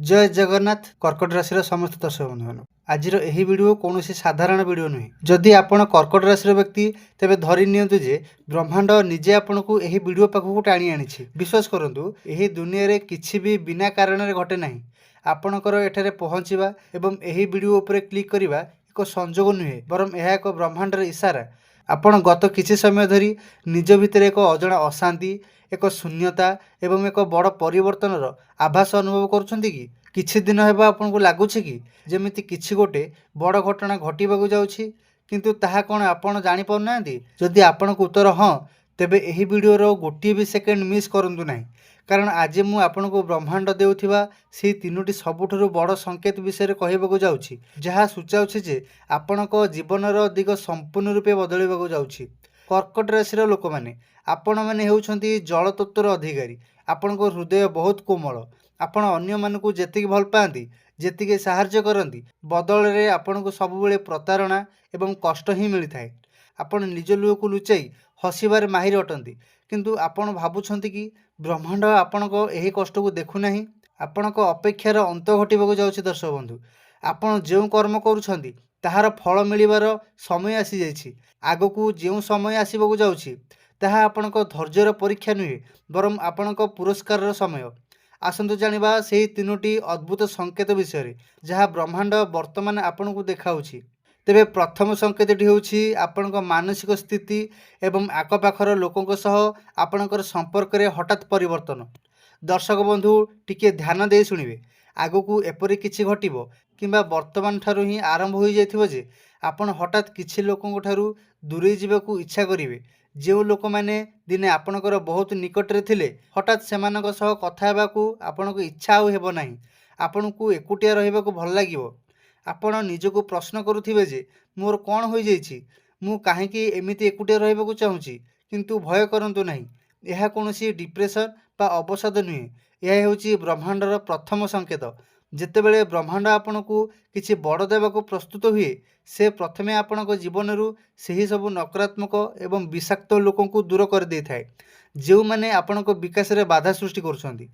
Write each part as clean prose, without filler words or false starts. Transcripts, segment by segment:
जय जगन्नाथ कर्कट राशि समस्त दर्शक बंधु आज वीडियो कौन साधारण वीडियो नुहे जदि आपण कर्कट राशि व्यक्ति तेज धरी नियंतु जे ब्रह्मांड निजे आपन को यही वीडियो पाखक टाणी आनी विश्वास करूँ यही दुनिया रे किछि भी बिना कारण घटे ना आपणकर एठारे पहुँचवा एवं यही वीडियो उपर क्लिक करवा एक संजोग नुहे बरम यह एक ब्रह्मांडर इशारा आपण गत किछि समय धरी निज भितर एक अजणा अशांति एक शून्यता एवं एक बड़ परिवर्तन आभास अनुभव करुछंती कि किछि दिन हेबा आपन को लागुछि कि जेमिति किछि गोटे बड़ घटना घटिबाकू जाउछि किंतु ताहा कोन आपण जानि पाउनांती जदि आपण को उत्तर हां तेबे एही वीडियो रो गोटे भी सेकेंड मिस करंतु नाही कारण आज मु आपण को ब्रह्मांड देउथिबा से तीनोटी सबुठुरु बड़ संकेत विषय कहबाकू जाउछि जहा सूचाउछि जे आपणको जीवनर दिग संपूर्ण रूपे बदलिबाकू जाउछि कर्कट राशि लोक मैंने आपण मैंने हेउछंती जल तत्वर अधिकारी आपण को हृदय बहुत कोमल आपण अन्य मानकू जेतिकी भल पाती जेतिकी साहाय्य करती बदल रे आपण को सबुबेले प्रतारणा एवं कष्ट ही मिलता है आपण निज लुह को लुचाई हसिबार माहिर अटंती किंतु आपण भाबुछंती कि ब्रह्मांड आपण को यही कष्ट को देखुना आपण को अपेक्षार अंत घटवाक जाउछि दर्शक बंधु आपण जो कर्म करुछंती ताहार फल मिलिबार समय आसी जाइछि आगकू जो समय आसबाक जाउछि ताहा आपणक धैर्यर परीक्षा नुहे बरम आपणक पुरस्कार समय आसतु जानिबा सेही तीनोटी अद्भुत संकेत विषय जहाँ ब्रह्मांड वर्तमान आपण को देखाउछि तेबे प्रथम संकेतटी होछि आपणक मानसिक स्थिति एवं आखपाखर लोकंक सह आपणकर संपर्क रे हठात परिवर्तन दर्शक बंधु टिके ध्यान दे शुणिबे आगकू एपरि किछि घटिबो किंबा वर्तमान ठारू ही आरंभ हो जाइथिबो जे आपण हठात किछि लोकंक ठारू दूरे जिबाकू इच्छा करिवे जो लोक मैंने दिने आपणकर बहुत निकटरे थिले हठात सेमानक सह कथा हेबाकू आपणको इच्छा आउ हेबो नाही आपणकू एकुटिया रहिबाकू भल लागिवो आपण निजको प्रश्न करुथिबे जे मोर कोन होई जाइछि मु काहेकि एमिति एकुटिया रहिबाकू चाहूछि किंतु भय करंतु नाही यह कोनोसी डिप्रेशन बा अवसाद नुहे यह हेउछि ब्रह्मांडर प्रथम संकेत जेतेबेले ब्रह्मांड आपण को किछि बड़ देवाक प्रस्तुत हुए से प्रथमे आपणक जीवन से सब नकारात्मक एवं विषाक्त लोक दूर कर दे थाए जो मैंने आपणक विकास रे बाधा सृष्टि करुछंती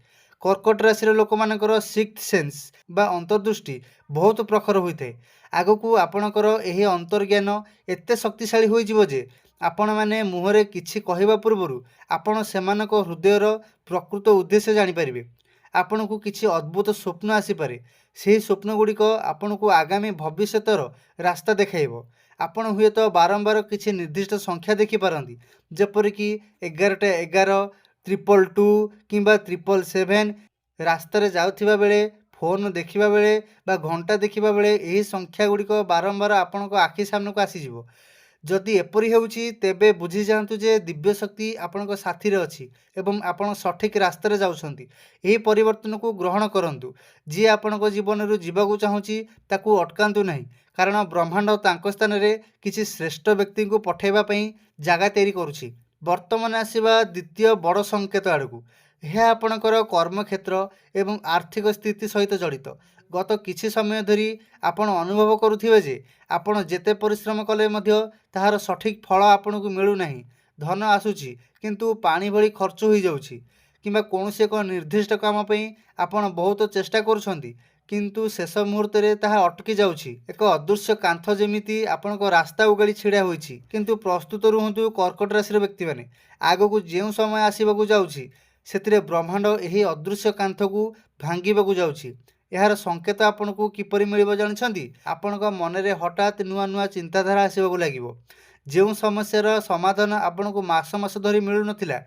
कर्कट राशि लोक मानकर सिक्थ सेंस बा अंतर्दृष्टि बहुत प्रखर होता है आगकू आपणकर यही अंतर्ज्ञान एते शक्तिशाली हो जिवो जे आपण मैंने मुहरे किछि कहवा पूर्व आपण सेमानक हृदयर प्रकृत उद्देश्य जानिपारे आपण को किछि अद्भुत स्वप्न आसीपारे से स्वप्न गुड़िक आपण को आगामी भविष्यतर रास्ता देखाइब आपण हुए तो बारंबार किछि निर्दिष्ट संख्या देखिपारती जेपरिक 11 222 किंबा 777 रास्तार जाउथिबा बेले फोन देखिबा बेले बा घंटा देखिबा बेले एही संख्या गुड़िक बारंबार आपण को आखि सामने को आसीजिवो जदि एपरि हेउछि तेबे बुझी जांतु जे दिव्य शक्ति आपणक साथी रे अछि एवं आपण सठिक रास्तार जाउछंती एही परिवर्तन को ग्रहण करंतु जी आपणक जीवन रु जीवाकू चाहूछि ताकू अटकांतु नाही कारण ब्रह्मांड तांक स्थान रे किछि श्रेष्ठ व्यक्ति को पठेबा पई जागा तैयारी करूछि वर्तमान आसीबा द्वितीय बड़ संकेत आड़कू यह आपणकर कर्मक्षेत्र एवं आर्थिक स्थिति सहित जड़ित गत किछि समय धरी आपण अनुभव करुथिबे जे आपण जेते परिश्रम कले मध्य ताहार सठिक फल आपण को मिलू नाही धन आसुछि किंतु पानी भली खर्च हो जाउछि किंबा कोनोसी एक निर्दिष्ट काम पई आपण बहुत चेष्टा करुछंती किंतु शेष मुहूर्त रे ताहा अटकी जाउछि एक अदृश्य कांथ जेमिति आपणको रास्ता उगाड़ी छिड़ा होइछि किंतु प्रस्तुत रुहंतु कर्कट राशि व्यक्ति माने आगकू जेउ समय आसीबाकू जाउछि सेतिरे ब्रह्मांड एही अदृश्य कांथ को भांगिबाकू जाउछि यार संकेत आपण को किपरि मिलिबो जानिछंती आपणक मन रे हठात नुआ नुआ चिंताधारा आसीबाकू लागिवो जो समस्यार समाधान आपण को मास मास धरी मिलु नथिला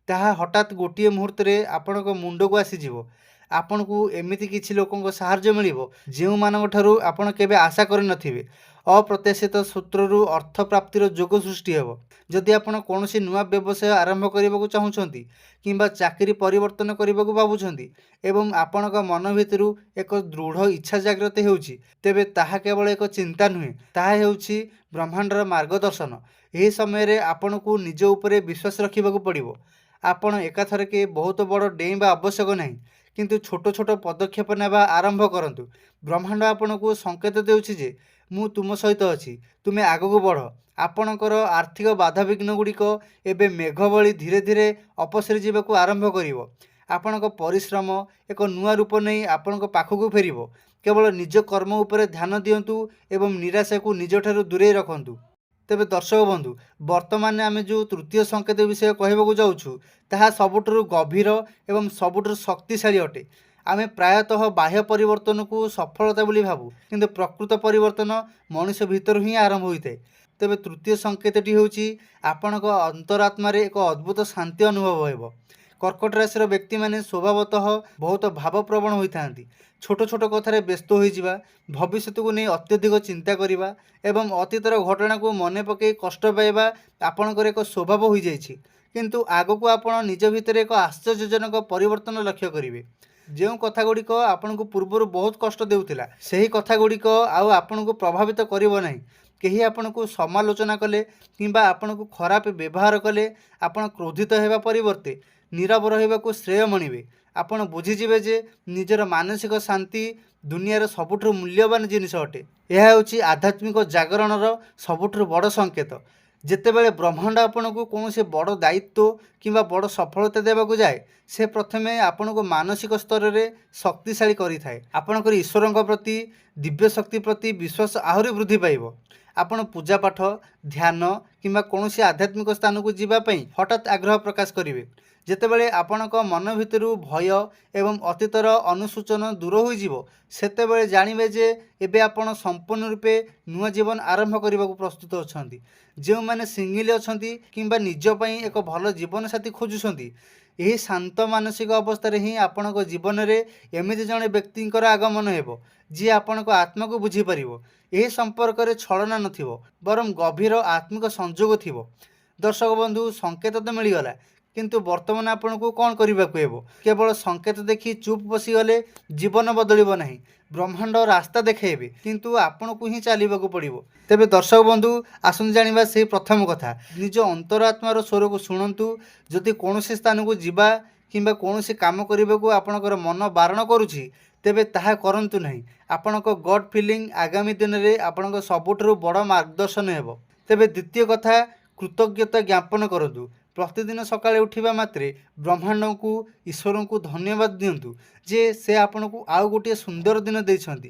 ताहा हठात गोटिए मुहूर्त रे आपणक मुंड को आसीजिवो आपण को एमिति किछि लोकंक सहाय्य मिलिबो जेउ मानक ठारू आपण केबे आशा करि नथिबे अप्रत्याशित सूत्ररू अर्थ प्राप्तिर जोग सृष्टि हेबो जदि आपण कोनोसी नुआ व्यवसाय आरंभ करबाकू चाहूछंती किंबा चाकरी परिवर्तन करबाकू भाबुछंती एवं आपणक मन भितरु एक दृढ़ इच्छा जागृत हेउछि तेबे ताहा केवल एक चिंता नुहे ताहा हेउछि ब्रह्मांडर मार्गदर्शन एही समय रे आपण को निज उपरे विश्वास रखिबाकू पड़िबो आपण एकाथरके बहुत बड़ डेइबा आवश्यक नाही किंतु छोट छोट पदक्षेप नेबा आरंभ करंतु ब्रह्मांड आपण को संकेत देउछि जे मु तुम सहित अछि तुमे आगको बढ़ आपणकर आर्थिक बाधाविघ्न गुड़िक एबे मेघ भली धीरे धीरे अपसरी जावाक आरंभ करिवो ଆପଣଙ୍କ ପରିଶ୍ରମ ଏକ ନୂଆ ରୂପ ନେଇ ଆପଣଙ୍କ ପାଖକୁ ଫେରିବ। କେବଳ ନିଜ କର୍ମ ଉପରେ ଧ୍ୟାନ ଦିଅନ୍ତୁ ଏବଂ ନିରାଶାକୁ ନିଜଠାରୁ ଦୂରେଇ ରଖନ୍ତୁ। ତେବେ ଦର୍ଶକ ବନ୍ଧୁ, ବର୍ତ୍ତମାନ ଆମେ ଯେଉଁ ତୃତୀୟ ସଂକେତ ବିଷୟ କହିବାକୁ ଯାଉଛୁ ତାହା ସବୁଠାରୁ ଗଭୀର ଏବଂ ସବୁଠାରୁ ଶକ୍ତିଶାଳୀ ଅଟେ। ଆମେ ପ୍ରାୟତଃ ବାହ୍ୟ ପରିବର୍ତ୍ତନକୁ ସଫଳତା ବୋଲି ଭାବୁ, କିନ୍ତୁ ପ୍ରକୃତ ପରିବର୍ତ୍ତନ ମଣିଷ ଭିତରୁ ହିଁ ଆରମ୍ଭ ହୋଇଥାଏ। ତେବେ ତୃତୀୟ ସଂକେତଟି ହେଉଛି ଆପଣଙ୍କ ଅନ୍ତରାତ୍ମାରେ ଏକ ଅଦ୍ଭୁତ ଶାନ୍ତି ଅନୁଭବ ହେବ। କର୍କଟ ରାଶିର ବ୍ୟକ୍ତିମାନେ ସ୍ୱଭାବତଃ ବହୁତ ଭାବପ୍ରବଣ ହୋଇଥାନ୍ତି। ଛୋଟ ଛୋଟ କଥାରେ ବ୍ୟସ୍ତ ହୋଇଯିବା, ଭବିଷ୍ୟତକୁ ନେଇ ଅତ୍ୟଧିକ ଚିନ୍ତା କରିବା ଏବଂ ଅତୀତର ଘଟଣାକୁ ମନେ ପକାଇ କଷ୍ଟ ପାଇବା ଆପଣଙ୍କର ଏକ ସ୍ୱଭାବ ହୋଇଯାଇଛି। କିନ୍ତୁ ଆଗକୁ ଆପଣ ନିଜ ଭିତରେ ଏକ ଆଶ୍ଚର୍ଯ୍ୟଜନକ ପରିବର୍ତ୍ତନ ଲକ୍ଷ୍ୟ କରିବେ। ଯେଉଁ କଥାଗୁଡ଼ିକ ଆପଣଙ୍କୁ ପୂର୍ବରୁ ବହୁତ କଷ୍ଟ ଦେଉଥିଲା, ସେହି କଥାଗୁଡ଼ିକ ଆଉ ଆପଣଙ୍କୁ ପ୍ରଭାବିତ କରିବ ନାହିଁ। କେହି ଆପଣଙ୍କୁ ସମାଲୋଚନା କଲେ କିମ୍ବା ଆପଣଙ୍କୁ ଖରାପ ବ୍ୟବହାର କଲେ ଆପଣ କ୍ରୋଧିତ ହେବା ପରିବର୍ତ୍ତେ ନୀରବ ରହିବାକୁ ଶ୍ରେୟ ମଣିବେ। ଆପଣ ବୁଝିଯିବେ ଯେ ନିଜର ମାନସିକ ଶାନ୍ତି ଦୁନିଆର ସବୁଠାରୁ ମୂଲ୍ୟବାନ ଜିନିଷ ଅଟେ। ଏହା ହେଉଛି ଆଧ୍ୟାତ୍ମିକ ଜାଗରଣର ସବୁଠାରୁ ବଡ଼ ସଂକେତ। ଯେତେବେଳେ ବ୍ରହ୍ମାଣ୍ଡ ଆପଣଙ୍କୁ କୌଣସି ବଡ଼ ଦାୟିତ୍ୱ କିମ୍ବା ବଡ଼ ସଫଳତା ଦେବାକୁ ଯାଏ, ସେ ପ୍ରଥମେ ଆପଣଙ୍କୁ ମାନସିକ ସ୍ତରରେ ଶକ୍ତିଶାଳୀ କରିଥାଏ। ଆପଣଙ୍କର ଈଶ୍ୱରଙ୍କ ପ୍ରତି, ଦିବ୍ୟ ଶକ୍ତି ପ୍ରତି ବିଶ୍ୱାସ ଆହୁରି ବୃଦ୍ଧି ପାଇବ। ଆପଣ ପୂଜାପାଠ, ଧ୍ୟାନ କିମ୍ବା କୌଣସି ଆଧ୍ୟାତ୍ମିକ ସ୍ଥାନକୁ ଯିବା ପାଇଁ ହଠାତ୍ ଆଗ୍ରହ ପ୍ରକାଶ କରିବେ। ଯେତେବେଳେ ଆପଣଙ୍କ ମନ ଭିତରୁ ଭୟ ଏବଂ ଅତୀତର ଅନୁଶୋଚନ ଦୂର ହୋଇଯିବ, ସେତେବେଳେ ଜାଣିବେ ଯେ ଏବେ ଆପଣ ସମ୍ପୂର୍ଣ୍ଣ ରୂପେ ନୂଆ ଜୀବନ ଆରମ୍ଭ କରିବାକୁ ପ୍ରସ୍ତୁତ ଅଛନ୍ତି। ଯେଉଁମାନେ ସିଙ୍ଗିଲ୍ ଅଛନ୍ତି କିମ୍ବା ନିଜ ପାଇଁ ଏକ ଭଲ ଜୀବନସାଥୀ ଖୋଜୁଛନ୍ତି, ଏହି ଶାନ୍ତ ମାନସିକ ଅବସ୍ଥାରେ ହିଁ ଆପଣଙ୍କ ଜୀବନରେ ଏମିତି ଜଣେ ବ୍ୟକ୍ତିଙ୍କର ଆଗମନ ହେବ ଯିଏ ଆପଣଙ୍କ ଆତ୍ମାକୁ ବୁଝିପାରିବ। ଏହି ସମ୍ପର୍କରେ ଛଳନା ନଥିବ, ବରଂ ଗଭୀର ଆତ୍ମିକ ସଂଯୋଗ ଥିବ। ଦର୍ଶକ ବନ୍ଧୁ, ସଂକେତ ତ ମିଳିଗଲା, କିନ୍ତୁ ବର୍ତ୍ତମାନ ଆପଣଙ୍କୁ କ'ଣ କରିବାକୁ ହେବ? କେବଳ ସଂକେତ ଦେଖି ଚୁପ୍ ବସିଗଲେ ଜୀବନ ବଦଳିବ ନାହିଁ। ବ୍ରହ୍ମାଣ୍ଡ ରାସ୍ତା ଦେଖାଇବେ, କିନ୍ତୁ ଆପଣଙ୍କୁ ହିଁ ଚାଲିବାକୁ ପଡ଼ିବ। ତେବେ ଦର୍ଶକ ବନ୍ଧୁ, ଆସନ୍ତୁ ଜାଣିବା ସେହି ପ୍ରଥମ କଥା। ନିଜ ଅନ୍ତରାତ୍ମାର ସ୍ୱରକୁ ଶୁଣନ୍ତୁ। ଯଦି କୌଣସି ସ୍ଥାନକୁ ଯିବା କିମ୍ବା କୌଣସି କାମ କରିବାକୁ ଆପଣଙ୍କର ମନ ବାରଣ କରୁଛି, ତେବେ ତାହା କରନ୍ତୁ ନାହିଁ। ଆପଣଙ୍କ ଗଟ୍ ଫିଲିଂ ଆଗାମୀ ଦିନରେ ଆପଣଙ୍କ ସବୁଠାରୁ ବଡ଼ ମାର୍ଗଦର୍ଶନ ହେବ। ତେବେ ଦ୍ୱିତୀୟ କଥା, କୃତଜ୍ଞତା ଜ୍ଞାପନ କରନ୍ତୁ। ପ୍ରତିଦିନ ସକାଳେ ଉଠିବା ମାତ୍ରେ ବ୍ରହ୍ମାଣ୍ଡଙ୍କୁ, ଈଶ୍ୱରଙ୍କୁ ଧନ୍ୟବାଦ ଦିଅନ୍ତୁ ଯେ ସେ ଆପଣଙ୍କୁ ଆଉ ଗୋଟିଏ ସୁନ୍ଦର ଦିନ ଦେଇଛନ୍ତି।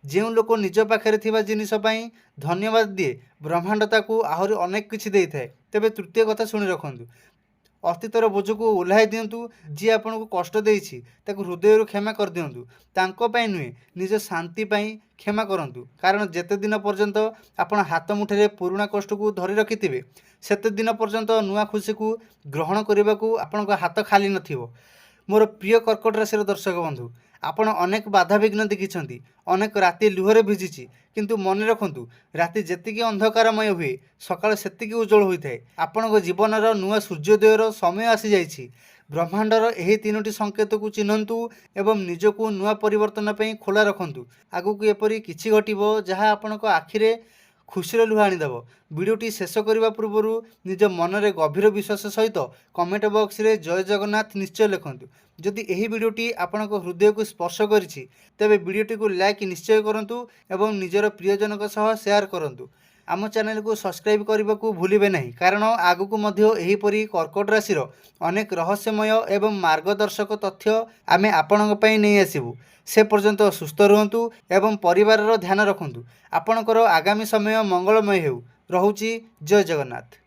ଯେଉଁ ଲୋକ ନିଜ ପାଖରେ ଥିବା ଜିନିଷ ପାଇଁ ଧନ୍ୟବାଦ ଦିଏ, ବ୍ରହ୍ମାଣ୍ଡ ତାକୁ ଆହୁରି ଅନେକ କିଛି ଦେଇଥାଏ। ତେବେ ତୃତୀୟ କଥା ଶୁଣି ରଖନ୍ତୁ। ଅତୀତର ବୋଝକୁ ଓହ୍ଲାଇ ଦିଅନ୍ତୁ। ଯିଏ ଆପଣଙ୍କୁ କଷ୍ଟ ଦେଇଛି ତାକୁ ହୃଦୟରୁ କ୍ଷମା କରିଦିଅନ୍ତୁ। ତାଙ୍କ ପାଇଁ ନୁହେଁ, ନିଜ ଶାନ୍ତି ପାଇଁ କ୍ଷମା କରନ୍ତୁ। କାରଣ ଯେତେ ଦିନ ପର୍ଯ୍ୟନ୍ତ ଆପଣ ହାତ ମୁଠାରେ ପୁରୁଣା କଷ୍ଟକୁ ଧରି ରଖିଥିବେ, ସେତେ ଦିନ ପର୍ଯ୍ୟନ୍ତ ନୂଆ ଖୁସିକୁ ଗ୍ରହଣ କରିବାକୁ ଆପଣଙ୍କ ହାତ ଖାଲି ନଥିବ। ମୋର ପ୍ରିୟ କର୍କଟ ରାଶିର ଦର୍ଶକ ବନ୍ଧୁ, ଆପଣ ଅନେକ ବାଧାବିଘ୍ନ ଦେଖିଛନ୍ତି, ଅନେକ ରାତି ଲୁହରେ ଭିଜିଛି। କିନ୍ତୁ ମନେ ରଖନ୍ତୁ, ରାତି ଯେତିକି ଅନ୍ଧକାରମୟ ହୁଏ, ସକାଳ ସେତିକି ଉଜ୍ଜଳ ହୋଇଥାଏ। ଆପଣଙ୍କ ଜୀବନର ନୂଆ ସୂର୍ଯ୍ୟୋଦୟର ସମୟ ଆସିଯାଇଛି। ବ୍ରହ୍ମାଣ୍ଡର ଏହି ତିନୋଟି ସଂକେତକୁ ଚିହ୍ନନ୍ତୁ ଏବଂ ନିଜକୁ ନୂଆ ପରିବର୍ତ୍ତନ ପାଇଁ ଖୋଲା ରଖନ୍ତୁ। ଆଗକୁ ଏପରି କିଛି ଘଟିବ ଯାହା ଆପଣଙ୍କ ଆଖିରେ ଖୁସିର ଲୁହ ଆଣିଦେବ। ଭିଡ଼ିଓଟି ଶେଷ କରିବା ପୂର୍ବରୁ ନିଜ ମନରେ ଗଭୀର ବିଶ୍ୱାସ ସହିତ କମେଣ୍ଟ ବକ୍ସରେ ଜୟ ଜଗନ୍ନାଥ ନିଶ୍ଚୟ ଲେଖନ୍ତୁ। ଯଦି ଏହି ଭିଡ଼ିଓଟି ଆପଣଙ୍କ ହୃଦୟକୁ ସ୍ପର୍ଶ କରିଛି, ତେବେ ଭିଡ଼ିଓଟିକୁ ଲାଇକ୍ ନିଶ୍ଚୟ କରନ୍ତୁ ଏବଂ ନିଜର ପ୍ରିୟଜନଙ୍କ ସହ ସେୟାର କରନ୍ତୁ। ଆମ ଚ୍ୟାନେଲକୁ ସବସ୍କ୍ରାଇବ୍ କରିବାକୁ ଭୁଲିବେ ନାହିଁ, କାରଣ ଆଗକୁ ମଧ୍ୟ ଏହିପରି କର୍କଟ ରାଶିର ଅନେକ ରହସ୍ୟମୟ ଏବଂ ମାର୍ଗଦର୍ଶକ ତଥ୍ୟ ଆମେ ଆପଣଙ୍କ ପାଇଁ ନେଇ ଆସିବୁ। ସେ ପର୍ଯ୍ୟନ୍ତ ସୁସ୍ଥ ରୁହନ୍ତୁ ଏବଂ ପରିବାରର ଧ୍ୟାନ ରଖନ୍ତୁ। ଆପଣଙ୍କର ଆଗାମୀ ସମୟ ମଙ୍ଗଳମୟ ହେଉ। ରହୁଛି, ଜୟ ଜଗନ୍ନାଥ।